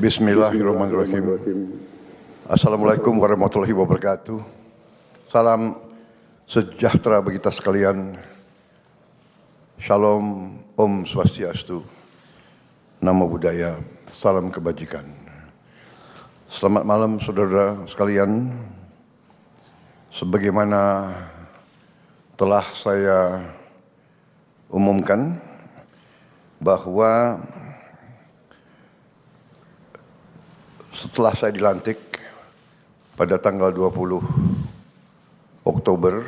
Bismillahirrahmanirrahim. Assalamualaikum warahmatullahi wabarakatuh. Salam sejahtera bagi kita sekalian. Shalom, Om Swastiastu, Namo Buddhaya, salam kebajikan. Selamat malam saudara sekalian. Sebagaimana telah saya umumkan bahwa setelah saya dilantik pada tanggal 20 Oktober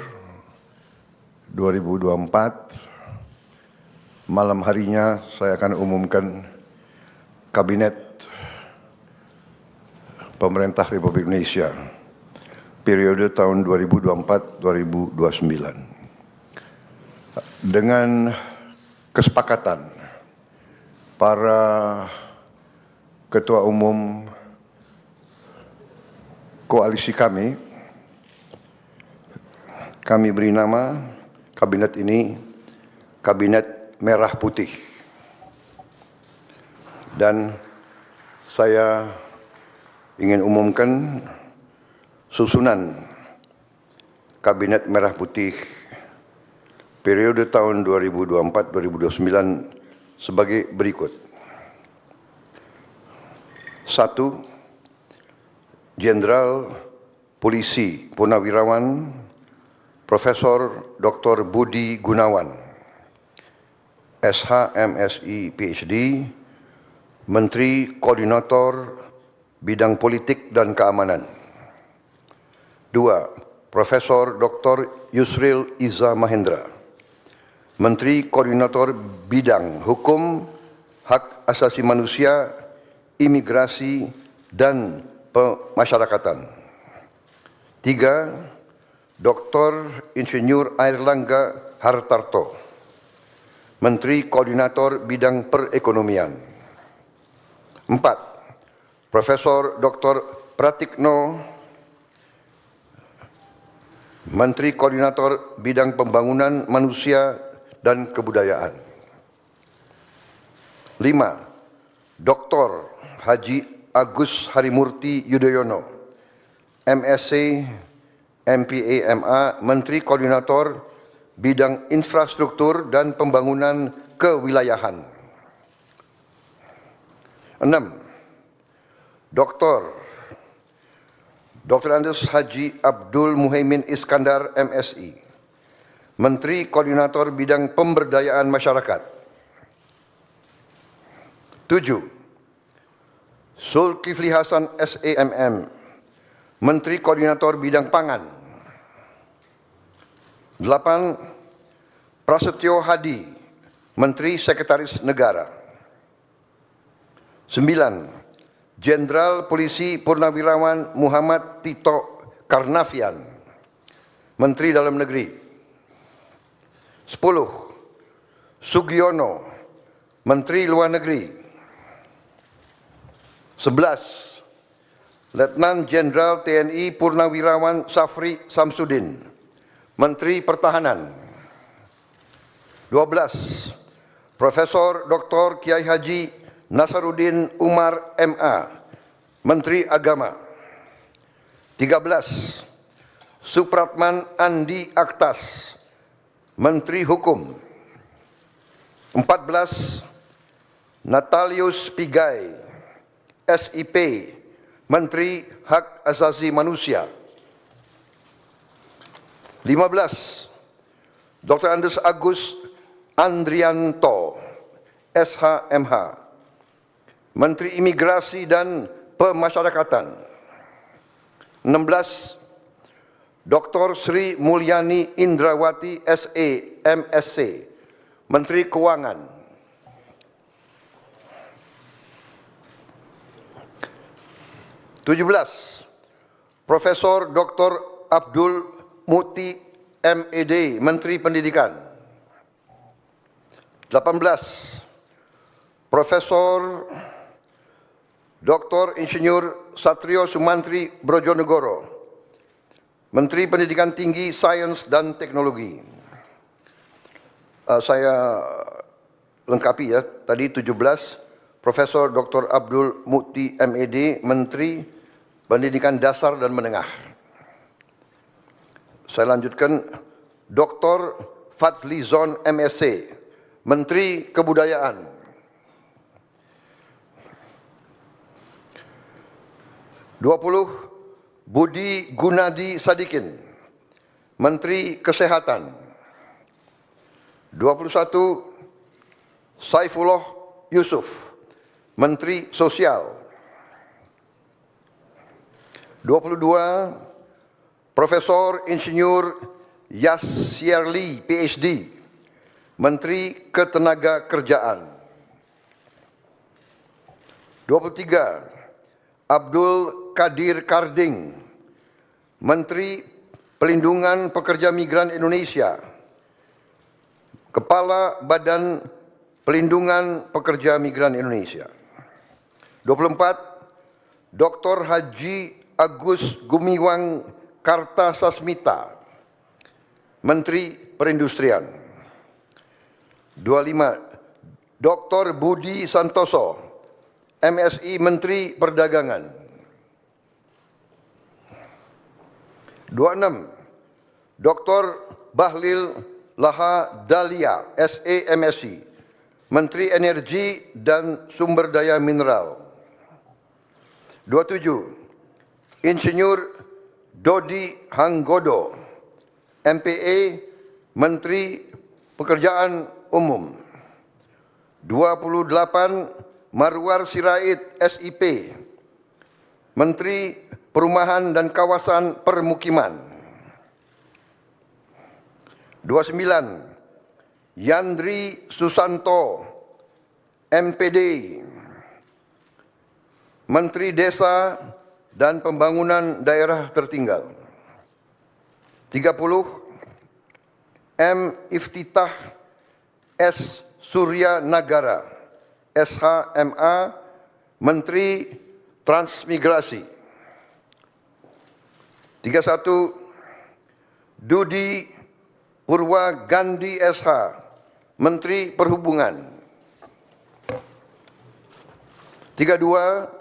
2024, malam harinya saya akan umumkan Kabinet Pemerintah Republik Indonesia periode tahun 2024-2029 dengan kesepakatan para ketua umum koalisi kami beri nama kabinet ini Kabinet Merah Putih. Dan saya ingin umumkan susunan Kabinet Merah Putih periode tahun 2024-2029 sebagai berikut. 1. Jenderal Polisi Purnawirawan Profesor Dr. Budi Gunawan, SH, MSI, PhD, Menteri Koordinator Bidang Politik dan Keamanan. 2. Profesor Dr. Yusril Iza Mahendra, Menteri Koordinator Bidang Hukum, Hak Asasi Manusia, Imigrasi, dan Pemasyarakatan. 3. Dr. Insinyur Airlangga Hartarto, Menteri Koordinator Bidang Perekonomian. 4. Profesor Dr. Pratikno, Menteri Koordinator Bidang Pembangunan Manusia dan Kebudayaan. 5. Dr. Haji Agus Harimurti Yudhoyono, MSc, MPA, MA, Menteri Koordinator Bidang Infrastruktur dan Pembangunan Kewilayahan. 6. Dr. Andes Haji Abdul Muhaimin Iskandar, MSI, Menteri Koordinator Bidang Pemberdayaan Masyarakat. 7. Zulkifli Hasan, SEMM, Menteri Koordinator Bidang Pangan. 8. Prasetyo Hadi, Menteri Sekretaris Negara. 9. Jenderal Polisi Purnawirawan Muhammad Tito Karnavian, Menteri Dalam Negeri. 10. Sugiono, Menteri Luar Negeri. 11. Letnan Jenderal TNI Purnawirawan Safri Samsudin, Menteri Pertahanan. 12. Profesor Dr. Kiai Haji Nasaruddin Umar, MA, Menteri Agama. 13. Supratman Andi Aktas, Menteri Hukum. 14. Natalius Pigai, SIP, Menteri Hak Asasi Manusia. 15. Dr. Andes Agus Andrianto, SHMH, Menteri Imigrasi dan Pemasyarakatan. 16. Dr. Sri Mulyani Indrawati, SE, MSc, Menteri Keuangan. 17. Profesor Dr. Abdul Muti, MED, Menteri Pendidikan. 18. Profesor Dr. Insinyur Satrio Sumantri Brojonegoro, Menteri Pendidikan Tinggi, Sains dan Teknologi. Saya lengkapi ya, tadi 17 Profesor Dr. Abdul Mukti MED, Menteri Pendidikan Dasar dan Menengah. Saya lanjutkan, Dr. Fadlizon MSc, Menteri Kebudayaan. Budi Gunadi Sadikin, Menteri Kesehatan. 21. Saifullah Yusuf, Menteri Sosial. 22. Profesor Insinyur Yasyarli, PhD, Menteri Ketenagakerjaan. 23. Abdul Qadir Karding, Menteri Pelindungan Pekerja Migran Indonesia, Kepala Badan Pelindungan Pekerja Migran Indonesia. 24. Dr. Haji Agus Gumiwang Kartasasmita, Menteri Perindustrian. 25. Dr. Budi Santoso, MSI, Menteri Perdagangan. 26. Dr. Bahlil Lahadalia, SE, MSI, Menteri Energi dan Sumber Daya Mineral. 27. Insinyur Dodi Hanggodo, MPE, Menteri Pekerjaan Umum. 28. Marwar Sirait, SIP, Menteri Perumahan dan Kawasan Permukiman. 29. Yandri Susanto, MPD, Menteri Desa dan Pembangunan Daerah Tertinggal. 30. M. Iftitah S. Surya Nagara, SHMA, Menteri Transmigrasi. 31. Dudi Purwa Gandhi SH, Menteri Perhubungan. 32.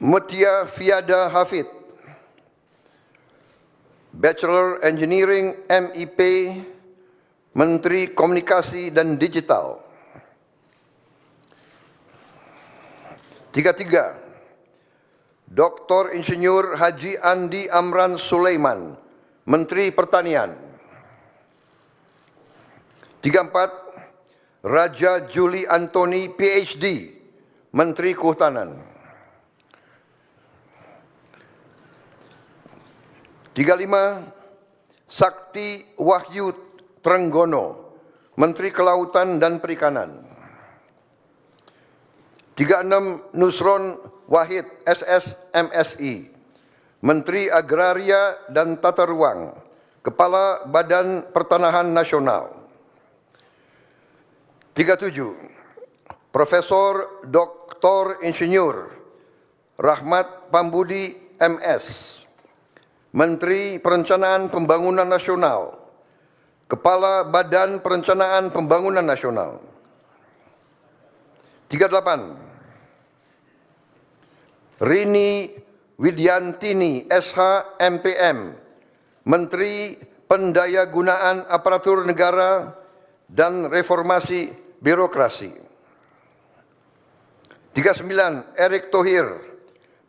Mutia Fiada Hafid, Bachelor Engineering MIP, Menteri Komunikasi dan Digital. 33. Dr. Insinyur Haji Andi Amran Sulaiman, Menteri Pertanian. 34. Raja Juli Antoni, PhD, Menteri Kehutanan. 35. Sakti Wahyu Trenggono, Menteri Kelautan dan Perikanan. 36. Nusron Wahid, SS, MSI, Menteri Agraria dan Tata Ruang, Kepala Badan Pertanahan Nasional. 37. Profesor Dr. Insinyur Rahmat Pambudi, MS, Menteri Perencanaan Pembangunan Nasional, Kepala Badan Perencanaan Pembangunan Nasional. 38. Rini Widyantini, SH, MPM, Menteri Pendayagunaan Aparatur Negara dan Reformasi Birokrasi. 39. Erick Thohir,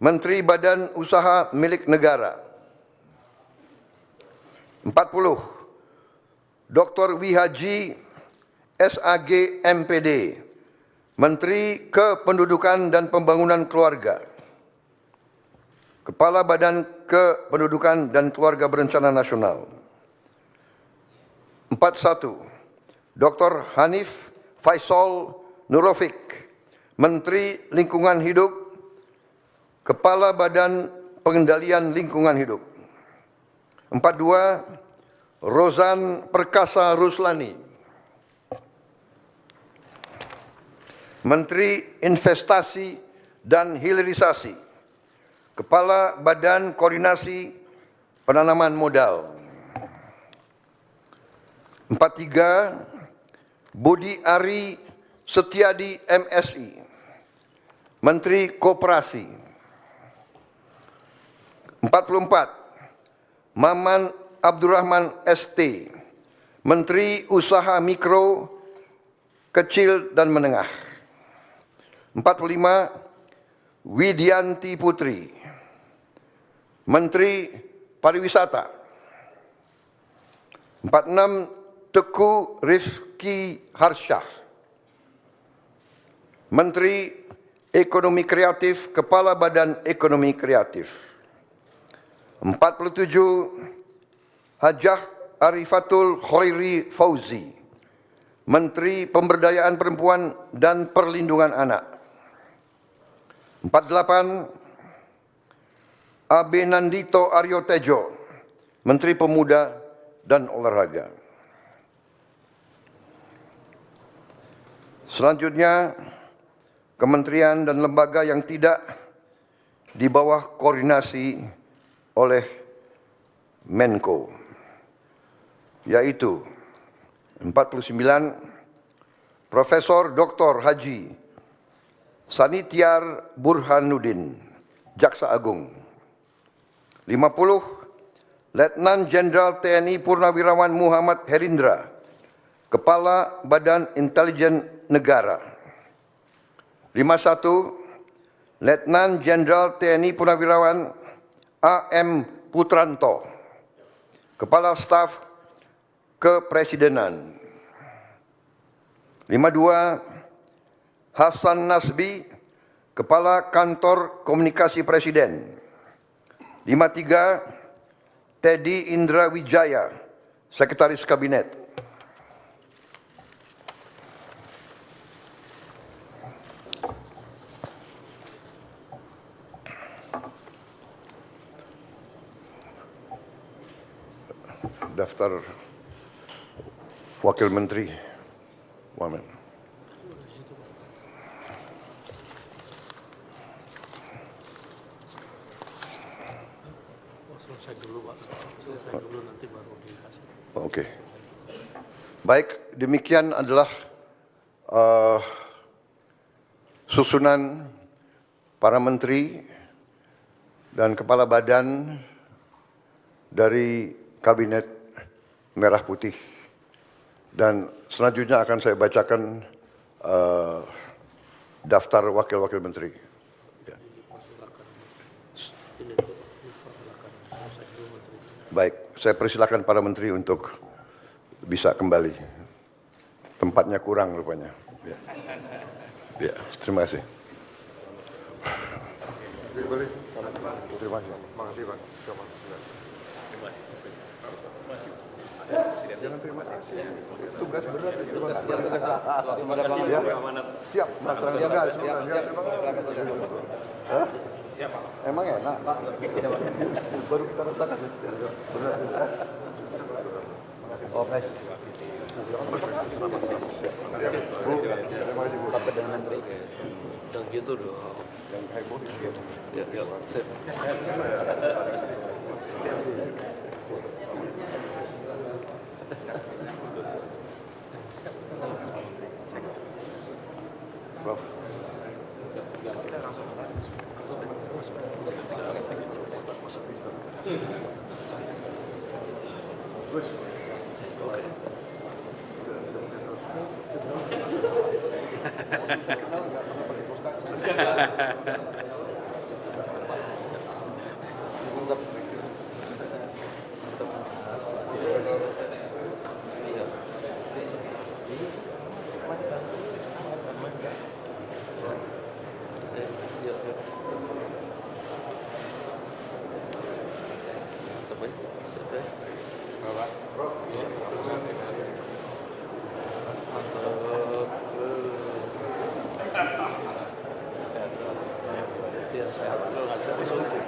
Menteri Badan Usaha Milik Negara. 40. Dr. Wihaji SAG, MPD, Menteri Kependudukan dan Pembangunan Keluarga, Kepala Badan Kependudukan dan Keluarga Berencana Nasional. 41. Dr. Hanif Faisal Nurofik, Menteri Lingkungan Hidup, Kepala Badan Pengendalian Lingkungan Hidup. 42. Rozan Perkasa Ruslani, Menteri Investasi dan Hilirisasi, Kepala Badan Koordinasi Penanaman Modal. 43. Budi Ari Setiadi MSI, Menteri Koperasi. 44, Maman Abdurrahman ST, Menteri Usaha Mikro, Kecil dan Menengah. 45, Widianti Putri, Menteri Pariwisata. 46, Teguh Rifki Harsyah, Menteri Ekonomi Kreatif, Kepala Badan Ekonomi Kreatif. 47, Hajah Arifatul Khairi Fauzi, Menteri Pemberdayaan Perempuan dan Perlindungan Anak. 48, Abe Nandito Aryo Tejo, Menteri Pemuda dan Olahraga. Selanjutnya, kementerian dan lembaga yang tidak di bawah koordinasi oleh Menko, yaitu 49, Profesor Dr. Haji Sanitiar Burhanuddin, Jaksa Agung. 50, Letnan Jenderal TNI Purnawirawan Muhammad Herindra, Kepala Badan Intelijen Negara. 51, Letnan Jenderal TNI Purnawirawan AM Putranto, Kepala Staf Kepresidenan. 52, Hasan Nasbi, Kepala Kantor Komunikasi Presiden. 53, Teddy Indra Wijaya, Sekretaris Kabinet. Daftar Wakil Menteri. Wamen. Selesai dulu, Pak. Selesai dulu, nanti baru dikasih. Oke. Baik, demikian adalah susunan para menteri dan kepala badan dari Kabinet Merah Putih. Dan selanjutnya akan saya bacakan daftar wakil-wakil menteri. Ya. Baik, saya persilakan para menteri untuk bisa kembali. Tempatnya kurang rupanya. Ya, ya, terima kasih. Terima kasih. Makasih, Pak. Terima kasih. Tugas berat. Ya. Siap, Mas Jaga. Siap, Pak. Emang enak. Baru kita rasakan. Oh, baik. Terima kasih, Bu. Perdana Menteri. Yang gitu dong. Yang heboh. Ya, ya. Sip. Prof.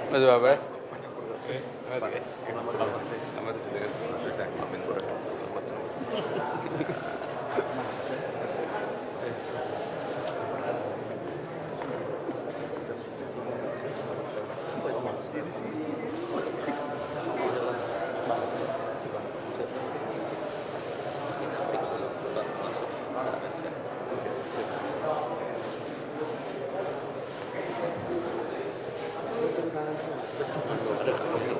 Masih Pak Pres? ada